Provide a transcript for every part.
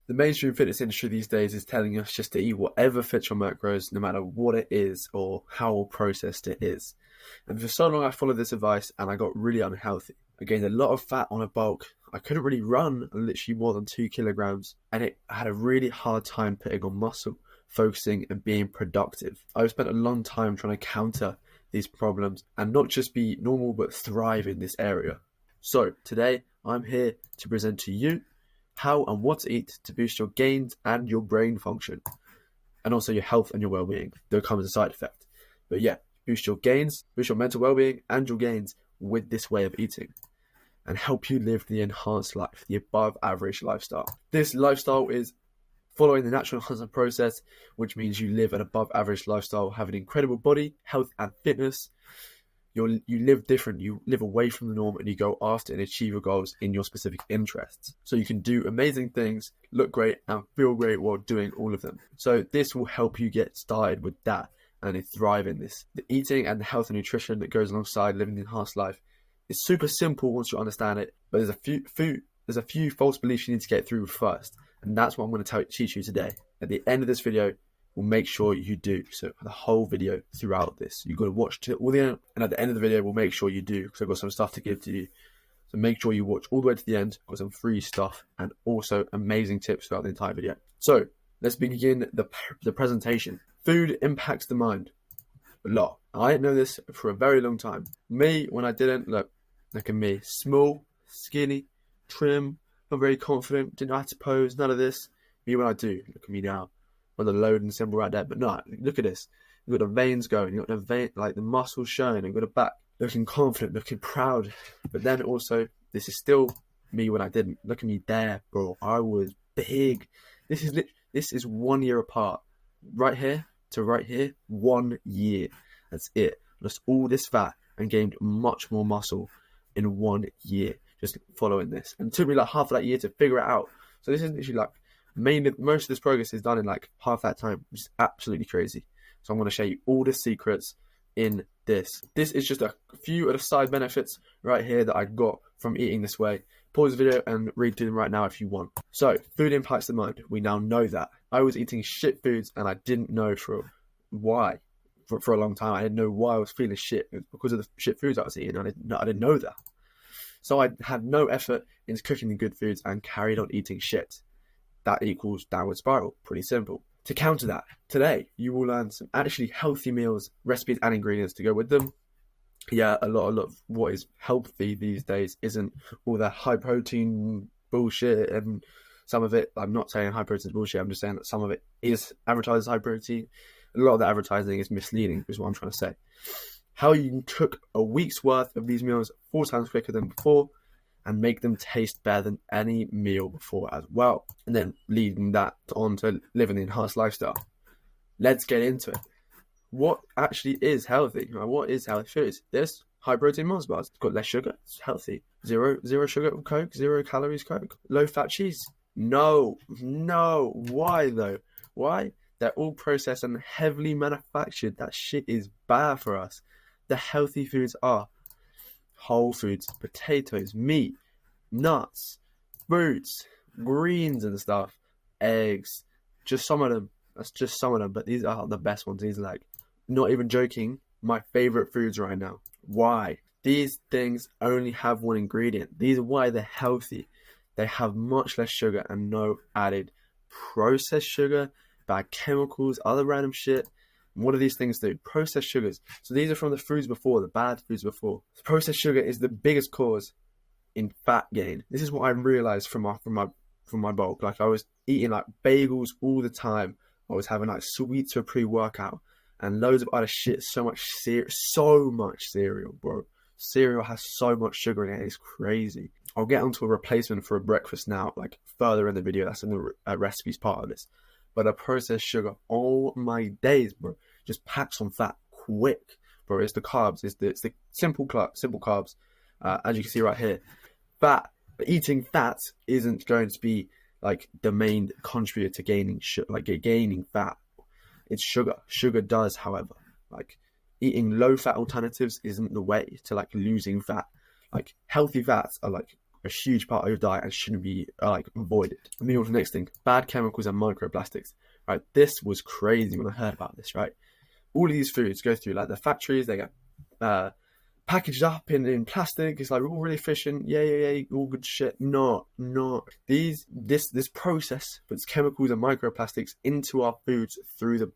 The mainstream fitness industry these days is telling us just to eat whatever fits your macros, no matter what it is or how processed it is. And for so long I followed this advice and I got really unhealthy. I gained a lot of fat on a bulk. I couldn't really run literally more than 2 kilograms, and I had a really hard time putting on muscle, focusing and being productive. I've spent a long time trying to counter these problems and not just be normal but thrive in this area. So today I'm here to present to you how and what to eat to boost your gains and your brain function, and also your health and your well-being. There comes a side effect, but yeah, boost your gains, boost your mental well-being and your gains with this way of eating, and help you live the enhanced life, the above average lifestyle. This lifestyle is following the natural enhancement process, which means you live an above average lifestyle, have an incredible body, health and fitness. You live different, you live away from the norm, and you go after and achieve your goals in your specific interests. So you can do amazing things, look great and feel great while doing all of them. So this will help you get started with that and thrive in this. The eating and the health and nutrition that goes alongside living the enhanced life is super simple once you understand it, but there's a few false beliefs you need to get through first. And that's what I'm going to teach you today. At the end of this video, we'll make sure you do. So the whole video throughout this, you've got to watch till all the end. And at the end of the video, we'll make sure you do, because I've got some stuff to give to you. So make sure you watch all the way to the end. I've got some free stuff and also amazing tips throughout the entire video. So let's begin the presentation. Food impacts the mind a lot. I didn't know this for a very long time. Me, when I didn't, look at me. Small, skinny, trim, not very confident, didn't know how to pose, none of this. Me when I do, look at me now. On the loading symbol right there, but no, look at this. You've got the veins going, you've got the vein, like the muscles showing, you've got a back, looking confident, looking proud. But then also, this is still me when I didn't. Look at me there, bro. I was big. This is 1 year apart. Right here to right here, 1 year. That's it. Lost all this fat and gained much more muscle in 1 year. Just following this. And it took me like half of that year to figure it out. So this is literally like, most of this progress is done in like half that time, which is absolutely crazy. So I'm going to show you all the secrets in this. This is just a few of the side benefits right here that I got from eating this way. Pause the video and read through them right now if you want. So food impacts the mind. We now know that. I was eating shit foods and I didn't know for why. For a long time, I didn't know why I was feeling shit. It was because of the shit foods I was eating. I didn't know that. So I had no effort into cooking the good foods and carried on eating shit. That equals downward spiral. Pretty simple. To counter that, today you will learn some actually healthy meals, recipes and ingredients to go with them. Yeah, a lot of what is healthy these days isn't all that high protein bullshit, and some of it, I'm not saying high protein is bullshit, I'm just saying that some of it is advertised as high protein. A lot of the advertising is misleading, is what I'm trying to say. How you can cook a week's worth of these meals 4 times quicker than before, and make them taste better than any meal before as well. And then leading that on to living the enhanced lifestyle. Let's get into it. What actually is healthy? What is healthy foods? This high protein Mars bars. It's got less sugar. It's healthy. Zero sugar Coke. 0 calories Coke. Low fat cheese. No. Why though? Why? They're all processed and heavily manufactured. That shit is bad for us. The healthy foods are whole foods, potatoes, meat, nuts, fruits, greens and stuff, eggs, just some of them. That's just some of them, but these are the best ones. These are like, not even joking, my favorite foods right now. Why? These things only have one ingredient. These are why they're healthy. They have much less sugar and no added processed sugar, bad chemicals, other random shit. What do these things do? Processed sugars. So these are from the foods before, the bad foods before. Processed sugar is the biggest cause in fat gain. This is what I realized from my bulk. Like I was eating like bagels all the time. I was having like sweets for pre-workout and loads of other shit. So much cereal, bro. Cereal has so much sugar in it. It's crazy. I'll get onto a replacement for a breakfast now, like further in the video. That's in the recipes part of this. But a processed sugar, oh my days, bro, just packs on fat quick, bro. It's the carbs, it's the simple carbs, as you can see right here. Fat, eating fat isn't going to be like the main contributor to gaining fat. It's sugar. Sugar does, however, like eating low fat alternatives isn't the way to like losing fat. Like healthy fats are like a huge part of your diet and shouldn't be like avoided. Moving on to the next thing, bad chemicals and microplastics. Right, this was crazy when I heard about this. Right, all of these foods go through like the factories, they get packaged up in plastic. It's like all really efficient, yeah, all good shit. No. This process puts chemicals and microplastics into our foods through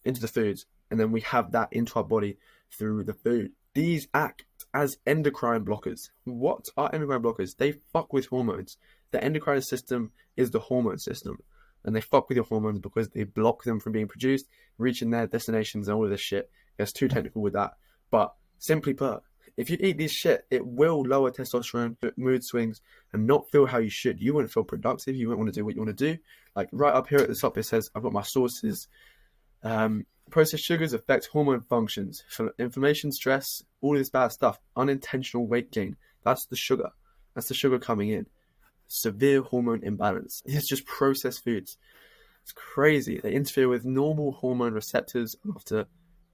into the foods, and then we have that into our body through the food. These act as endocrine blockers. What are endocrine blockers? They fuck with hormones. The endocrine system is the hormone system, and they fuck with your hormones because they block them from being produced, reaching their destinations, and all of this shit. It's too technical with that, but simply put, if you eat this shit, it will lower testosterone, mood swings, and not feel how you should. You won't feel productive. You won't want to do what you want to do. Like right up here at the top, it says, I've got my sources. Processed sugars affect hormone functions, inflammation, stress, all this bad stuff, unintentional weight gain. That's the sugar. That's the sugar coming in. Severe hormone imbalance. It's just processed foods. It's crazy. They interfere with normal hormone receptors after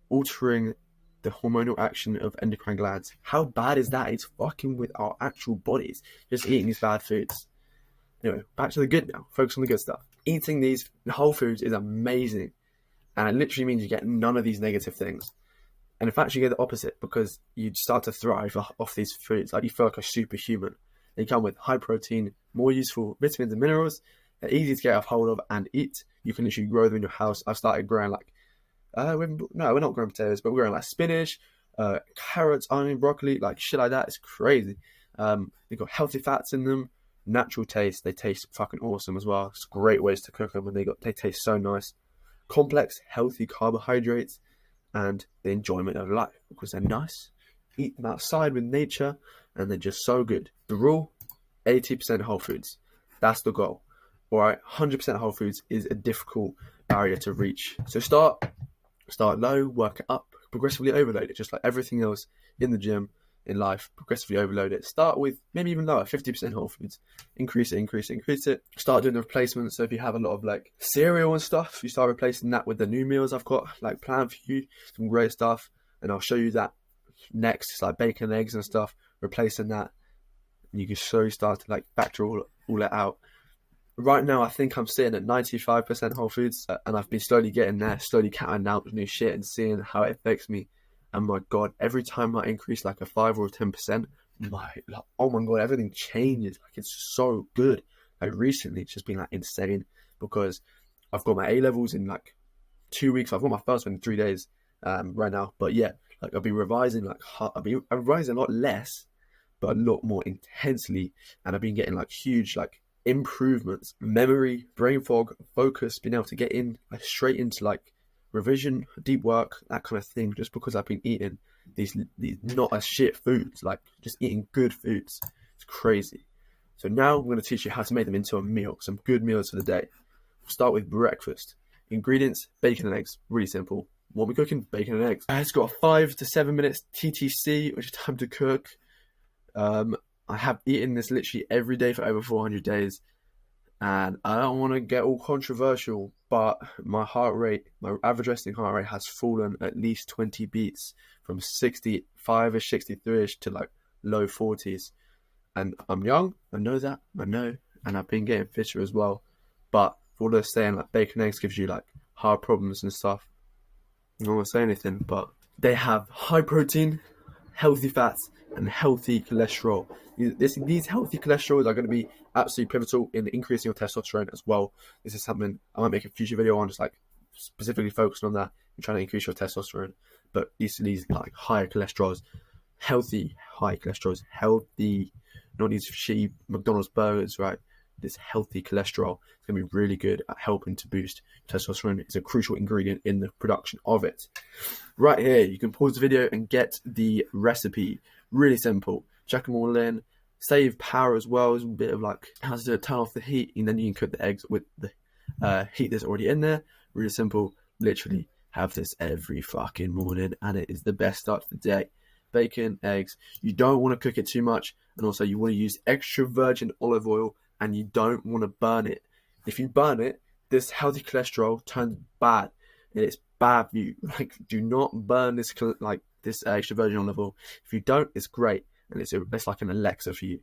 altering the hormonal action of endocrine glands. How bad is that? It's fucking with our actual bodies, just eating these bad foods. Anyway, back to the good now. Focus on the good stuff. Eating these whole foods is amazing. And it literally means you get none of these negative things. And in fact, you get the opposite, because you start to thrive off these foods. Like you feel like a superhuman. They come with high protein, more useful vitamins and minerals. They're easy to get a hold of and eat. You can literally grow them in your house. I've started growing like, we're not growing potatoes, but we're growing like spinach, carrots, onion, broccoli, like shit like that. It's crazy. They've got healthy fats in them, natural taste. They taste fucking awesome as well. It's great ways to cook them, and they taste so nice. Complex, healthy carbohydrates, and the enjoyment of life, because they're nice. Eat them outside with nature, and they're just so good. The rule: 80% whole foods. That's the goal. Alright, 100% whole foods is a difficult barrier to reach. So start low, work it up, progressively overload it, just like everything else in the gym, in life. Progressively overload it. Start with maybe even lower, 50% whole foods. Increase it. Start doing the replacements. So if you have a lot of like cereal and stuff, you start replacing that with the new meals I've got like planned for you. Some great stuff, and I'll show you that next. It's like bacon, eggs and stuff. Replacing that, and you can slowly start to like factor all that out. Right now, I think I'm sitting at 95% whole foods, and I've been slowly getting there, slowly counting out the new shit and seeing how it affects me. And my God, every time I increase like a 5 or 10%, oh my God, everything changes. Like it's so good. Like recently, it's just been like insane, because I've got my A levels in like 2 weeks. I've got my first one in 3 days right now. But yeah, like I'll be revising I'm revising a lot less, but a lot more intensely. And I've been getting like huge like improvements, memory, brain fog, focus, being able to get in like straight into like revision, deep work, that kind of thing, just because I've been eating these not as shit foods, like just eating good foods. It's crazy. So now I'm going to teach you how to make them into a meal, some good meals for the day. We'll start with breakfast. Ingredients: bacon and eggs. Really simple. What we're cooking: bacon and eggs. It's got 5 to 7 minutes TTC, which is time to cook. I have eaten this literally every day for over 400 days, and I don't want to get all controversial, but my average resting heart rate has fallen at least 20 beats, from 65ish, 63ish to like low 40s. And I'm young, I know that, and I've been getting fitter as well. But for all they're saying, like bacon and eggs gives you like heart problems and stuff, I don't want to say anything, but they have high protein, healthy fats, and healthy cholesterol. These healthy cholesterols are going to be absolutely pivotal in increasing your testosterone as well. This is something I might make a future video on, just like specifically focusing on that and trying to increase your testosterone. But these like higher cholesterols, healthy high cholesterols, healthy, not these shitty McDonald's burgers, right? This healthy cholesterol is going to be really good at helping to boost testosterone. It's a crucial ingredient in the production of it. Right here, you can pause the video and get the recipe. Really simple. Chuck them all in. Save power as well. It's a bit of like how to turn off the heat, and then you can cook the eggs with the heat that's already in there. Really simple. Literally have this every fucking morning, and it is the best start to the day. Bacon, eggs. You don't want to cook it too much, and also you want to use extra virgin olive oil, and you don't want to burn it. If you burn it, this healthy cholesterol turns bad, and it's bad for you. Like, do not burn this extra virgin olive oil. If you don't, it's great. and it's like an Alexa for you.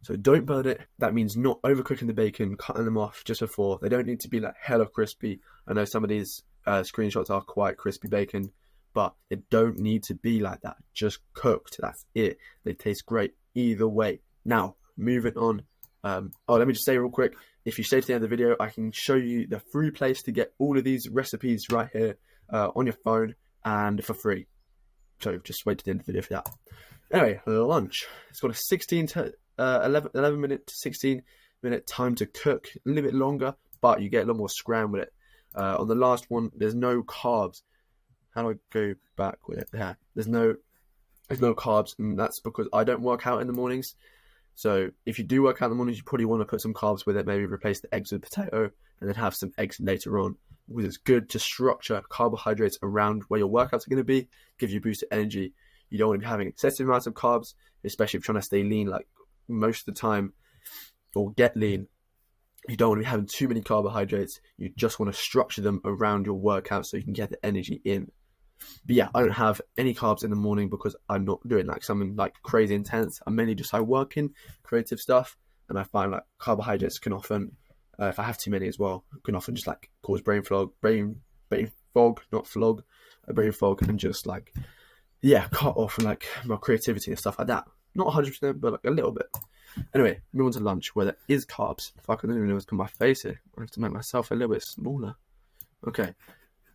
So don't burn it. That means not overcooking the bacon, cutting them off just before. They don't need to be like hella crispy. I know some of these screenshots are quite crispy bacon, but they don't need to be like that. Just cooked. That's it. They taste great either way. Now, moving on. Let me just say real quick. If you stay to the end of the video, I can show you the free place to get all of these recipes right here on your phone and for free. So just wait to the end of the video for that. Anyway, lunch. It's got a 11 minute to 16 minute time to cook, a little bit longer, but you get a lot more scram with it. On the last one, there's no carbs. How do I go back with it? Yeah, there's no carbs, and that's because I don't work out in the mornings. So if you do work out in the mornings, you probably want to put some carbs with it, maybe replace the eggs with potato, and then have some eggs later on, because it's good to structure carbohydrates around where your workouts are going to be, give you boosted energy. You don't want to be having excessive amounts of carbs, especially if you're trying to stay lean like most of the time, or get lean. You don't want to be having too many carbohydrates. You just want to structure them around your workout so you can get the energy in. But yeah, I don't have any carbs in the morning because I'm not doing like something like crazy intense. I'm mainly just like working, creative stuff, and I find like carbohydrates can often, if I have too many as well, can often just like cause brain fog, and just like, yeah, cut off from like my creativity and stuff like that. Not 100%, but like a little bit. Anyway, move on to lunch where there is carbs. Fuck, I don't even know what's on my face here. I have to make myself a little bit smaller. Okay.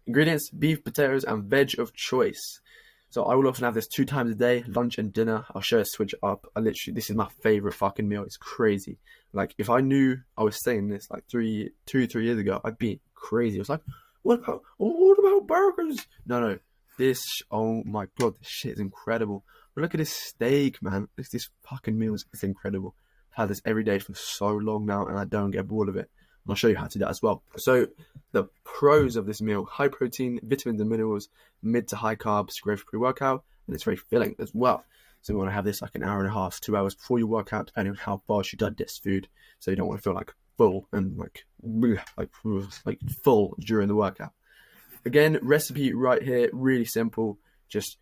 Ingredients: beef, potatoes, and veg of choice. So I will often have this 2 times a day, lunch and dinner. I'll show you a switch up. This is my favorite fucking meal. It's crazy. Like, if I knew I was saying this like 3 years ago, I'd be crazy. I was like, what about burgers? No. This, oh my god, this shit is incredible. But look at this steak, man. This fucking meal is incredible. I've had this every day for so long now, and I don't get bored of it. And I'll show you how to do that as well. So the pros of this meal: high protein, vitamins and minerals, mid to high carbs, great for pre-workout, and it's very filling as well. So you want to have this like an hour and a half, 2 hours before you work out, depending on how fast you digest food. So you don't want to feel like full and like full during the workout. Again, recipe right here, really simple. Just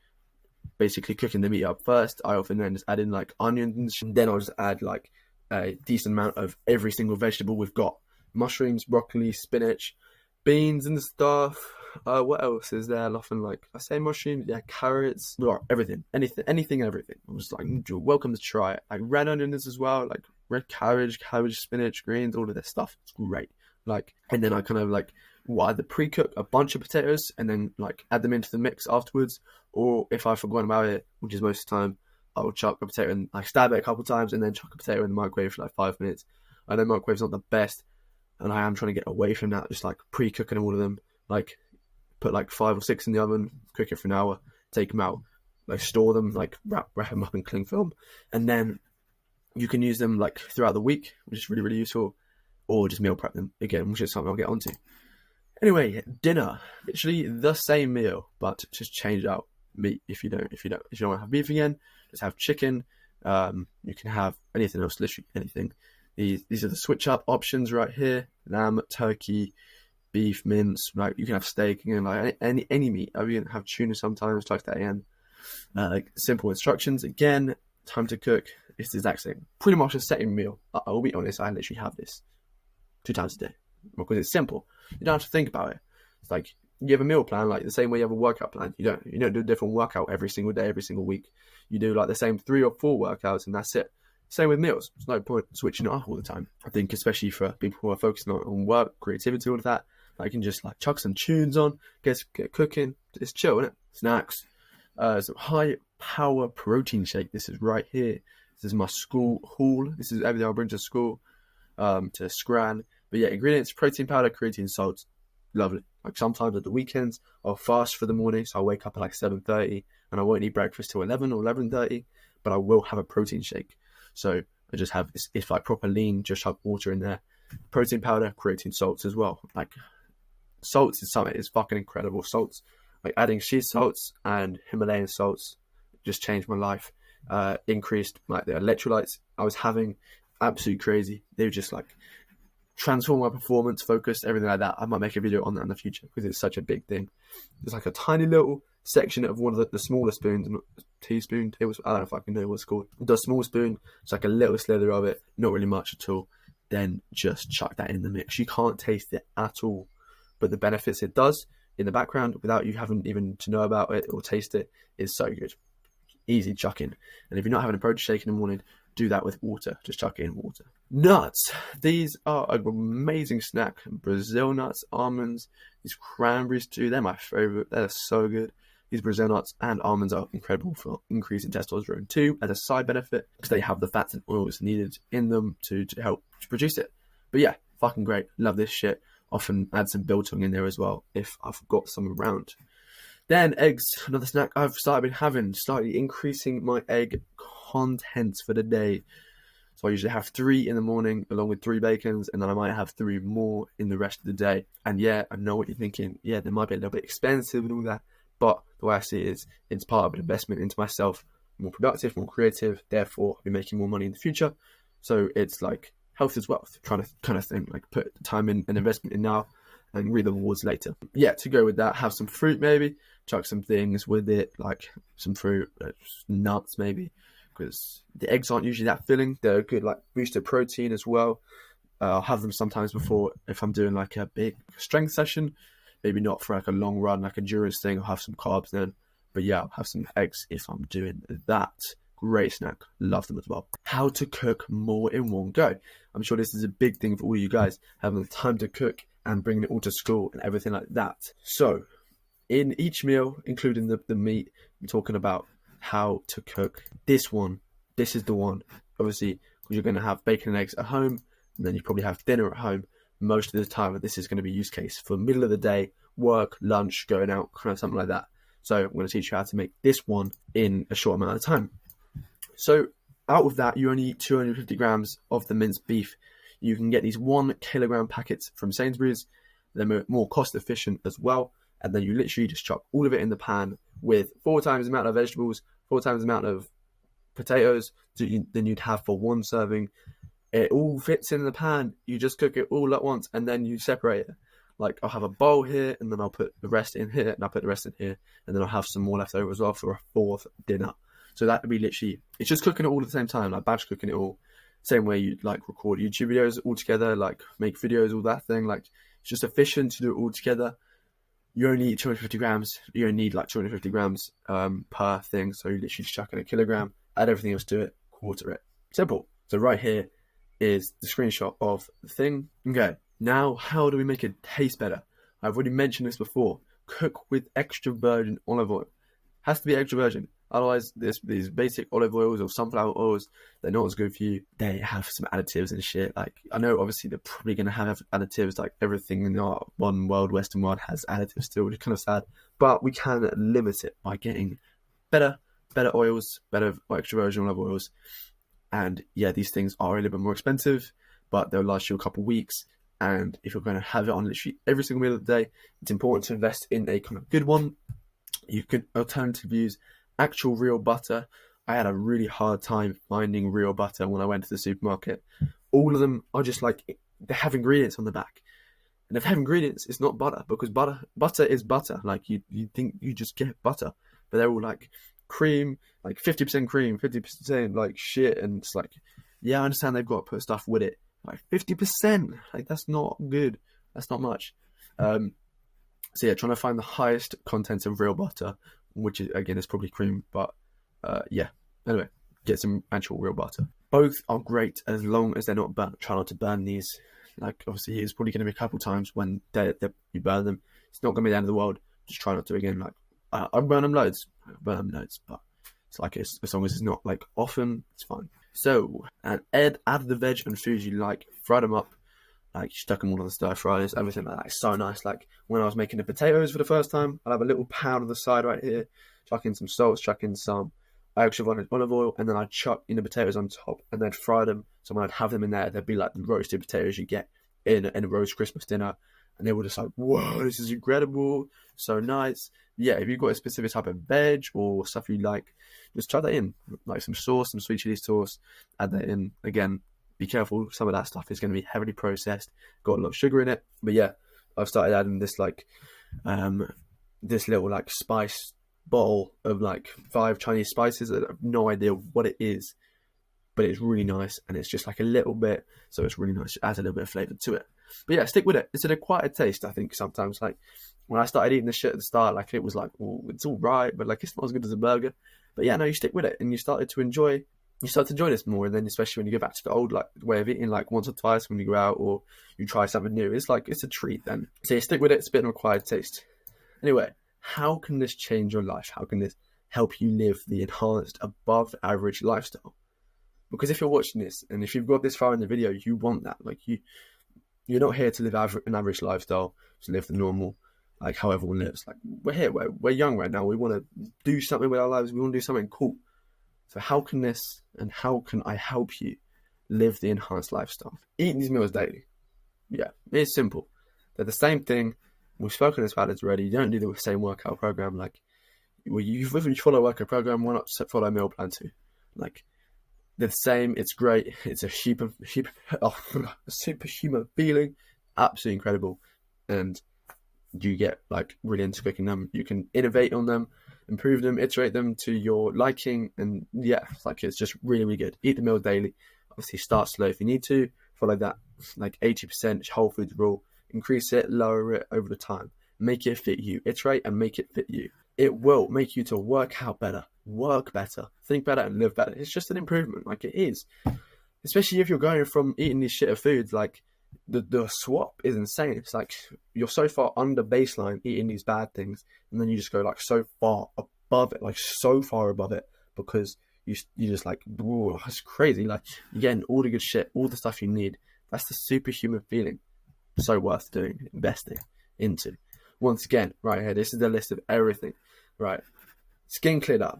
basically cooking the meat up first. I often then just add in like onions, and then I'll just add like a decent amount of every single vegetable we've got: mushrooms, broccoli, spinach, beans and stuff. What else is there? Often like I say mushrooms, yeah, carrots, everything, anything, everything. I was like, you're welcome to try it. Like red onions as well, like red cabbage, spinach, greens, all of this stuff. It's great. Like, and then I kind of like either pre-cook a bunch of potatoes and then like add them into the mix afterwards, or if I've forgotten about it, which is most of the time, I'll chuck a potato and like stab it a couple times and then chuck a potato in the microwave for like 5 minutes. I know microwave's not the best, and I am trying to get away from that, just like pre-cooking all of them. Like put like 5 or 6 in the oven, cook it for an hour, take them out, like store them, like wrap them up in cling film, and then you can use them like throughout the week, which is really, really useful, or just meal prep them again, which is something I'll get onto. Anyway, dinner, literally the same meal, but just change out meat. If you don't want to have beef again, just have chicken. You can have anything else, literally anything. These are the switch up options right here: lamb, turkey, beef, mince. Right, you can have steak again, like any meat. I even have tuna sometimes, like that again. Like simple instructions again. Time to cook. It's the exact same, pretty much the same meal. I'll be honest, I literally have this 2 times a day because it's simple. You don't have to think about it. It's like you have a meal plan, like the same way you have a workout plan. You don't do a different workout every single day, every single week. You do like the same 3 or 4 workouts, and that's it. Same with meals. There's no point switching it up all the time. I think especially for people who are focusing on work, creativity, all of that, I can just like chuck some tunes on, get cooking. It's chill, isn't it? Snacks. Some high power protein shake. This is right here. This is my school haul. This is everything I'll bring to school, to Scran. But yeah, ingredients: protein powder, creatine, salts. Lovely. Like sometimes at the weekends, I'll fast for the morning, so I'll wake up at like 7:30, and I won't eat breakfast till 11 or 11:30, but I will have a protein shake. So I just have this, if like proper lean, just have water in there. Protein powder, creatine, salts as well. Like salts is something, it's fucking incredible. Salts, like adding sea salts and Himalayan salts just changed my life. Increased like the electrolytes I was having, absolutely crazy. They were just like transform my performance, focus, everything like that. I might make a video on that in the future because it's such a big thing. There's like a tiny little section of one of the smaller spoons, teaspoon, tablespoon, I don't know if I can know what it's called. Do a small spoon, it's like a little slither of it, not really much at all. Then just chuck that in the mix. You can't taste it at all, but the benefits it does in the background without you having even to know about it or taste it is so good. Easy chuck in. And if you're not having a protein shake in the morning, do that with water. Just chuck it in water. Nuts. These are an amazing snack. Brazil nuts, almonds, these cranberries too. They're my favorite. They're so good. These Brazil nuts and almonds are incredible for increasing testosterone too, as a side benefit, because they have the fats and oils needed in them to help produce it. But yeah, fucking great. Love this shit. Often add some biltong in there as well if I've got some around. Then eggs, another snack I've started having, slightly increasing my egg content for the day. So I usually have 3 in the morning along with 3 bacons, and then I might have 3 more in the rest of the day. And yeah, I know what you're thinking. Yeah, they might be a little bit expensive and all that, but the way I see it is it's part of an investment into myself, more productive, more creative, therefore I'll be making more money in the future. So it's like health is wealth kind of thing, like put the time in and investment in now and reap the rewards later. Yeah, to go with that, have some fruit maybe, chuck some things with it, like some fruit, nuts maybe, because the eggs aren't usually that filling. They're a good like boost of protein as well. I'll have them sometimes before if I'm doing like a big strength session, maybe not for like a long run, like endurance thing. I'll have some carbs then, but yeah, I'll have some eggs if I'm doing that. Great snack, love them as well. How to cook more in one go. I'm sure this is a big thing for all you guys, having the time to cook and bringing it all to school and everything like that. So in each meal, including the meat, I'm talking about how to cook this one. This is the one, obviously, because you're going to have bacon and eggs at home, and then you probably have dinner at home most of the time. But this is going to be use case for middle of the day, work, lunch, going out, kind of something like that. So I'm going to teach you how to make this one in a short amount of time. So out of that, you only need 250 grams of the minced beef. You can get these 1 kilogram packets from Sainsbury's. They're more cost efficient as well. And then you literally just chop all of it in the pan with 4 times the amount of vegetables, 4 times the amount of potatoes than you'd have for 1 serving. It all fits in the pan. You just cook it all at once and then you separate it. Like I'll have a bowl here and then I'll put the rest in here and I'll put the rest in here. And then I'll have some more left over as well for a 4th dinner. So that would be literally, it's just cooking it all at the same time, like batch cooking it all. Same way you like record YouTube videos all together, like make videos, all that thing. Like it's just efficient to do it all together. You only need 250 grams. You only need like 250 grams per thing. So you literally just chuck in a kilogram, add everything else to it, quarter it. Simple. So right here is the screenshot of the thing. Okay, now how do we make it taste better? I've already mentioned this before. Cook with extra virgin olive oil. Has to be extra virgin. Otherwise, these basic olive oils or sunflower oils, they're not as good for you. They have some additives and shit. Like, I know obviously they're probably going to have additives, like everything in our one world, Western world, has additives still, which is kind of sad. But we can limit it by getting better oils, better extra virgin olive oils. And yeah, these things are a little bit more expensive, but they'll last you a couple of weeks. And if you're going to have it on literally every single meal of the day, it's important to invest in a kind of good one. You could alternatively use actual real butter. I had a really hard time finding real butter when I went to the supermarket. All of them are just like, they have ingredients on the back. And if they have ingredients, it's not butter, because butter is butter. Like you think you just get butter, but they're all like cream, like 50% cream, 50% like shit. And it's like, yeah, I understand they've got to put stuff with it. Like 50%, like that's not good. That's not much. So yeah, trying to find the highest content of real butter, which is, again, is probably cream, but yeah. Anyway, get some actual real butter. Both are great as long as they're not burnt. Try not to burn these. Like, obviously, it's probably going to be a couple times when you burn them. It's not going to be the end of the world. Just try not to, again, like, I burn them loads, but it's like, as long as it's not, like, often, it's fine. So, and add the veg and foods you like, fry them up. Like, stuck them all on the stir fryers, everything like that. It's so nice. Like, when I was making the potatoes for the first time, I'd have a little pound on the side right here, chuck in some salt, chuck in some extra olive oil, and then I'd chuck in the potatoes on top, and then fry them. So when I'd have them in there, they'd be like the roasted potatoes you get in a roast Christmas dinner. And they were just like, whoa, this is incredible. So nice. Yeah, if you've got a specific type of veg or stuff you like, just chuck that in. Like some sauce, some sweet chili sauce, add that in. Again, be careful, some of that stuff is going to be heavily processed, got a lot of sugar in it. But yeah, I've started adding this like this little like spice bottle of like 5 Chinese spices. I have no idea what it is, but it's really nice, and it's just like a little bit, so it's really nice. It adds a little bit of flavour to it. But yeah, stick with it. It's an acquired taste, I think, sometimes. Like, when I started eating this shit at the start, like, it was like, well, it's all right, but like, it's not as good as a burger. But yeah, no, you stick with it, and you start to enjoy this more. And then especially when you go back to the old like way of eating, like once or twice when you go out or you try something new, it's like, it's a treat then. So you stick with it. It's a bit of an acquired taste. Anyway, how can this change your life? How can this help you live the enhanced, above average lifestyle? Because if you're watching this, and if you've got this far in the video, you want that. Like, you're not here to live an average lifestyle, to live the normal, like how everyone lives. Like, we're here, we're young right now. We want to do something with our lives. We want to do something cool. So how can I help you live the enhanced lifestyle? Eating these meals daily. Yeah, it's simple. They're the same thing. We've spoken about this already. You don't do the same workout program. Like, if you follow a workout program, why not follow a meal plan too? Like, they're the same. It's great. It's a superhuman feeling. Absolutely incredible. And you get like really into cooking them. You can innovate on them, improve them, iterate them to your liking. And yeah, it's just really, really good. Eat the meal daily. Obviously start slow if you need to. Follow that like 80% whole foods rule. Increase it, lower it over the time. Make it fit you. Iterate and make it fit you. It will make you to work out better, work better, think better, and live better. It's just an improvement, like it is. Especially if you're going from eating these shit of foods, like the swap is insane. It's like you're so far under baseline eating these bad things, and then you just go like so far above it, like so far above it, because you just like, whoa, that's crazy. Like, you're getting all the good shit, all the stuff you need. That's the superhuman feeling. So worth doing, investing into. Once again, right here, this is the list of everything. Right, skin cleared up,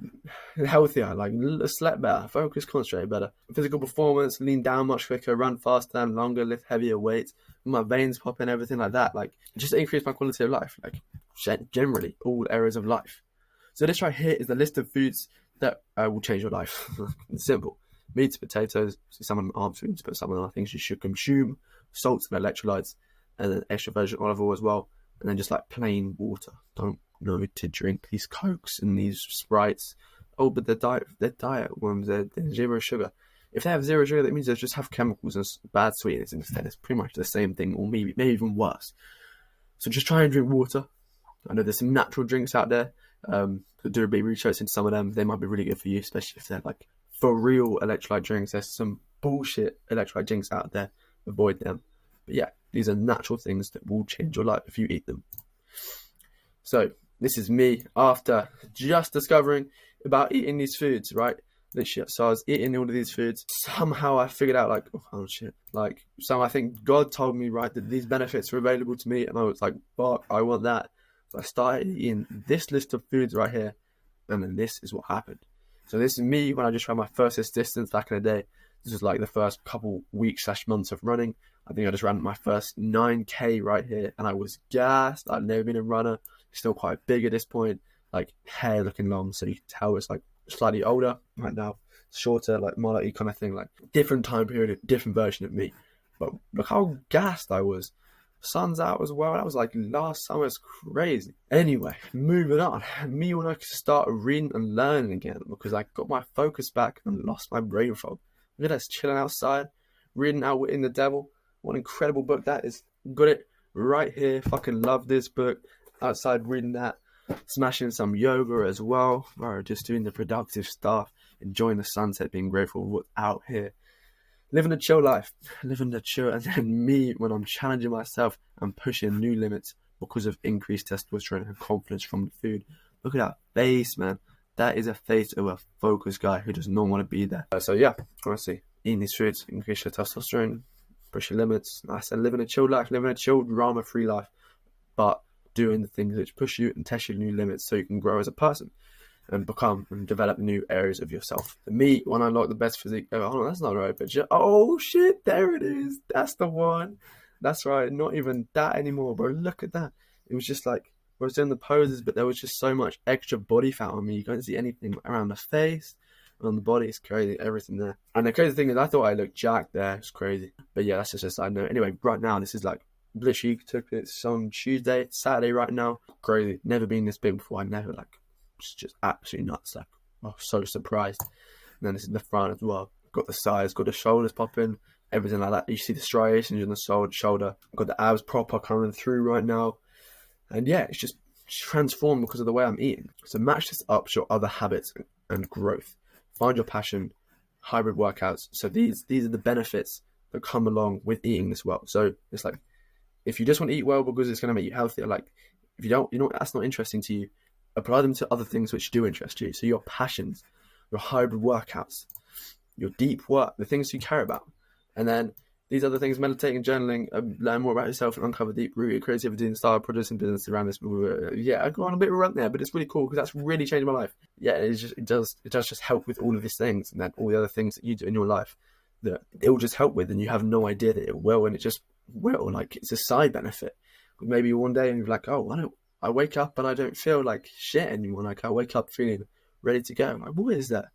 healthier, like slept better, focus, concentrate better, physical performance, lean down much quicker, run faster and longer, lift heavier weights, my veins popping, everything like that. Like, just increase my quality of life, like generally all areas of life. So this right here is the list of foods that will change your life. It's simple. Meats, potatoes, some of them aren't foods, but some of them are things you should consume. Salts and electrolytes, and then extra virgin olive oil as well, and then just like plain water. Don't know to drink these Cokes and these Sprites. Oh, but the diet ones, they're zero sugar. If they have zero sugar, that means they just have chemicals and bad sweetness instead. It's pretty much the same thing, or maybe even worse. So just try and drink water. I know there's some natural drinks out there. Do a bit of research into some of them. They might be really good for you, especially if they're like for real electrolyte drinks. There's some bullshit electrolyte drinks out there. Avoid them. But yeah, these are natural things that will change your life if you eat them. So this is me after just discovering about eating these foods, right? Literally, so I was eating all of these foods. Somehow I figured out like, oh shit. Like, so I think God told me, right, that these benefits were available to me, and I was like, fuck, I want that. So I started eating this list of foods right here, and then this is what happened. So this is me when I just ran my first distance back in the day. This was like the first couple weeks / months of running. I think I just ran my first 9K right here, and I was gassed. I'd never been a runner. Still quite big at this point, like hair looking long, so you can tell it's like slightly older right now, shorter, like mullet-y kind of thing, like different time period, different version of me. But look how gassed I was. Sun's out as well. That was like last summer. It's crazy. Anyway, moving on. Me when I could start reading and learning again, because I got my focus back and lost my brain fog. Look at us chilling outside, reading Outwitting the Devil. What an incredible book that is. Got it right here. Fucking love this book. Outside reading that, smashing some yoga as well, or just doing the productive stuff, enjoying the sunset, being grateful for what's out here. Living a chill life, living the chill, and then me when I'm challenging myself and pushing new limits because of increased testosterone and confidence from the food. Look at that face, man. That is a face of a focused guy who does not want to be there. So yeah, honestly, eating these foods, increase your testosterone, push your limits. I said living a chill life, living a chill, drama-free life, but doing the things which push you and test your new limits so you can grow as a person and become and develop new areas of yourself. For me, when I unlocked the best physique, oh, that's not the right picture. Oh shit, there it is. That's the one. That's right. Not even that anymore, bro. Look at that. It was just like, I was doing the poses, but there was just so much extra body fat on me. You can't see anything around the face, on the body. It's crazy, everything there. And the crazy thing is, I thought I looked jacked there. It's crazy. But yeah, that's just a side note. Anyway, right now, this is like, literally took it on Tuesday, Saturday right now. Crazy. Never been this big before. I never like It's just absolutely nuts. Like, I was so surprised. And then this is the front as well. Got the sides, got the shoulders popping, everything like that. You see the striations on the shoulder. Got the abs proper coming through right now. And yeah, it's just transformed because of the way I'm eating. So match this up to your other habits and growth. Find your passion, hybrid workouts. So these are the benefits that come along with eating this well. So it's like, if you just want to eat well because it's going to make you healthier, like if you don't, that's not interesting to you, apply them to other things which do interest you. So your passions, your hybrid workouts, your deep work, the things you care about. And then these other things, meditating, journaling, learn more about yourself and uncover deep-rooted creativity and style, products and business around this. Yeah, I go on a bit of a rant there, but it's really cool because that's really changed my life. Yeah, it does just help with all of these things, and then all the other things that you do in your life that it will just help with, and you have no idea that it will, and it just will. Like, it's a side benefit. Maybe one day and you're like, oh, I wake up and I don't feel like shit anymore. Like, I wake up feeling ready to go. I'm like, what is that?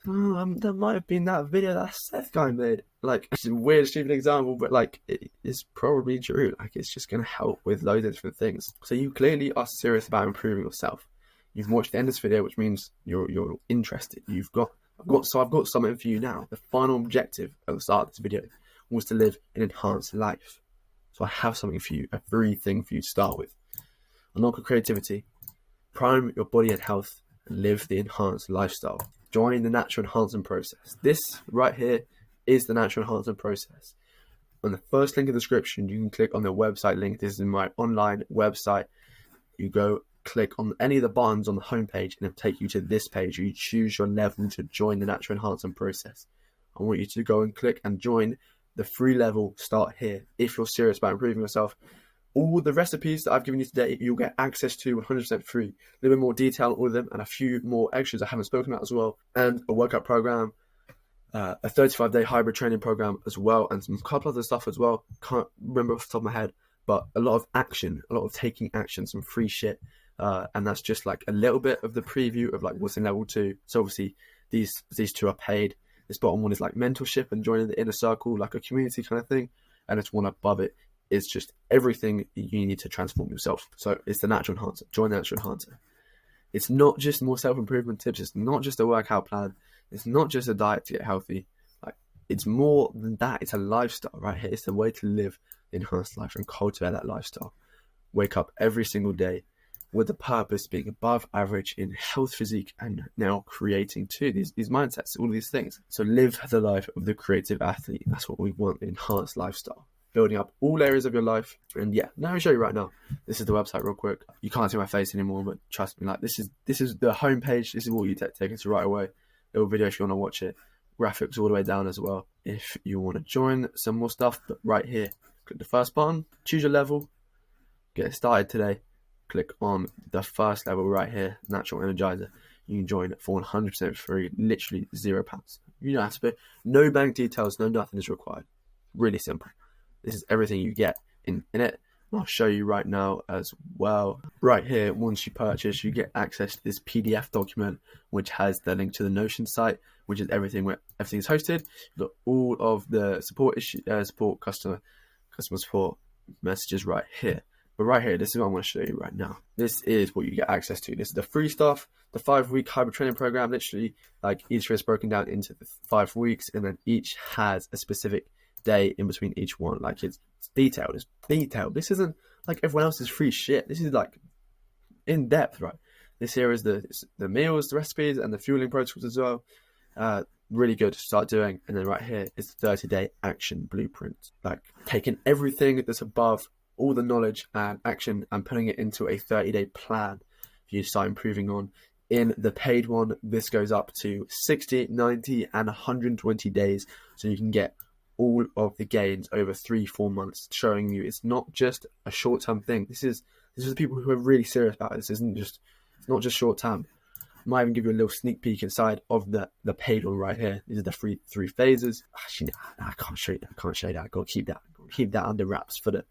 That might have been that video that Seth guy made. Like, it's a weird, stupid example, but like, it is probably true. Like, it's just going to help with loads of different things. So you clearly are serious about improving yourself. You've watched the end of this video, which means you're interested. I've got something for you now. The final objective at the start of this video was to live an enhanced life. So I have something for you, a free thing for you to start with. Unlock your creativity, prime your body and health, and live the enhanced lifestyle. Join the natural enhancement process. This right here is the natural enhancement process. On the first link in the description, you can click on the website link. This is my online website. You go click on any of the buttons on the homepage and it'll take you to this page. You choose your level to join the natural enhancement process. I want you to go and click and join the free level. Start here if you're serious about improving yourself. All the recipes that I've given you today, you'll get access to 100% free. A little bit more detail on all of them and a few more extras I haven't spoken about as well. And a workout program, a 35-day hybrid training program as well, and some couple other stuff as well. Can't remember off the top of my head, but a lot of action, a lot of taking action, some free shit. And that's just like a little bit of the preview of like what's in level 2. So obviously these two are paid. This bottom one is like mentorship and joining the inner circle, like a community kind of thing. And this one above it is just everything you need to transform yourself. So it's the natural enhancer. Join the natural enhancer. It's not just more self-improvement tips. It's not just a workout plan. It's not just a diet to get healthy. Like, it's more than that. It's a lifestyle right here. It's the way to live the enhanced life and cultivate that lifestyle. Wake up every single day with the purpose being above average in health, physique, and now creating too these mindsets, all these things. So live the life of the creative athlete. That's what we want, the enhanced lifestyle. Building up all areas of your life. And yeah, now I'll show you right now. This is the website real quick. You can't see my face anymore, but trust me, like this is the homepage. This is what you take it to right away. Little video if you want to watch it. Graphics all the way down as well if you want to join some more stuff. But right here, click the first button, choose your level, get it started today. Click on the first level right here, Natural Energizer. You can join for 100% free, literally £0. You don't have to pay. No bank details, no nothing is required. Really simple. This is everything you get in it. I'll show you right now as well. Right here, once you purchase, you get access to this PDF document, which has the link to the Notion site, which is everything where everything is hosted. You've got all of the support customer support messages right here. But right here, this is what I want to show you right now. This is what you get access to. This is the free stuff, the 5-week hybrid training program. Literally, like each is broken down into the 5 weeks, and then each has a specific day in between each one. Like it's detailed. It's detailed. This isn't like everyone else's free shit. This is like in depth, right? This here is the meals, the recipes, and the fueling protocols as well. Really good to start doing. And then right here is the 30-day action blueprint. Like taking everything that's above, all the knowledge and action, and putting it into a 30-day plan for you to start improving on. In the paid one, this goes up to 60, 90, and 120 days. So you can get all of the gains over 3-4 months, showing you it's not just a short-term thing. This is the people who are really serious about it. It's not just short-term. I might even give you a little sneak peek inside of the paid one right here. These are the three phases. Actually, I can't show you that. I've got to keep that under wraps for the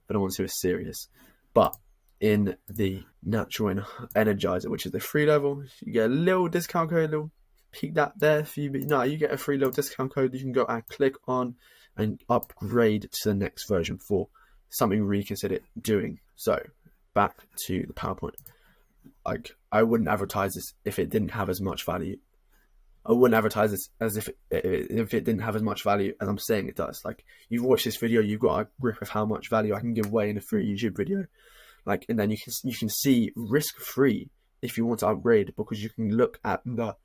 ones who are serious. But in the Natural Energizer, which is the free level, you get a little discount code, a little peek that there for you. But no, you get a free little discount code you can go and click on and upgrade to the next version for something you reconsider doing. So back to the PowerPoint. like, I wouldn't advertise this if it didn't have as much value. I wouldn't advertise this as if it didn't have as much value as I'm saying it does. Like, you've watched this video, you've got a grip of how much value I can give away in a free YouTube video. Like, and then you can see risk free if you want to upgrade, because you can look at the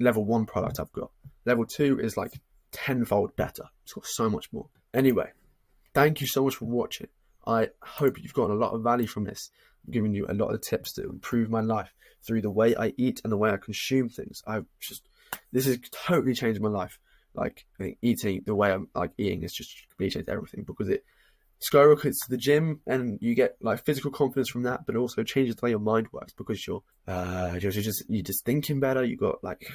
level 1 product I've got. Level 2 is like tenfold better. It's got so much more. Anyway, thank you so much for watching. I hope you've gotten a lot of value from this. I'm giving you a lot of tips to improve my life through the way I eat and the way I consume things. This has totally changed my life. Like, eating, the way I'm like eating has just completely changed everything, because it skyrockets to the gym and you get like physical confidence from that, but it also changes the way your mind works, because you're just thinking better. You got like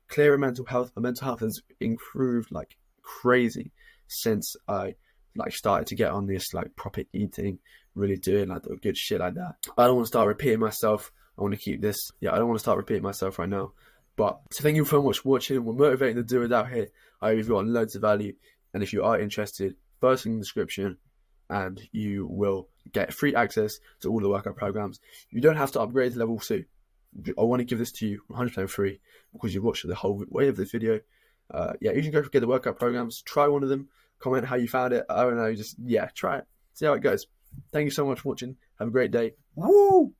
clearer mental health. My mental health has improved like crazy since I like started to get on this like proper eating, really doing like the good shit like that. I don't want to start repeating myself. I want to keep this. I don't want to start repeating myself right now. But so thank you so much for watching. We're motivating the doers out here. I hope you've got loads of value. And if you are interested, first in the description, and you will get free access to all the workout programs. You don't have to upgrade to level 2. I want to give this to you 100% free, because you've watched the whole way of this video. You can go get the workout programs, try one of them, comment how you found it. I don't know, just try it, see how it goes. Thank you so much for watching. Have a great day. Woo!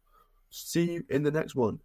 See you in the next one.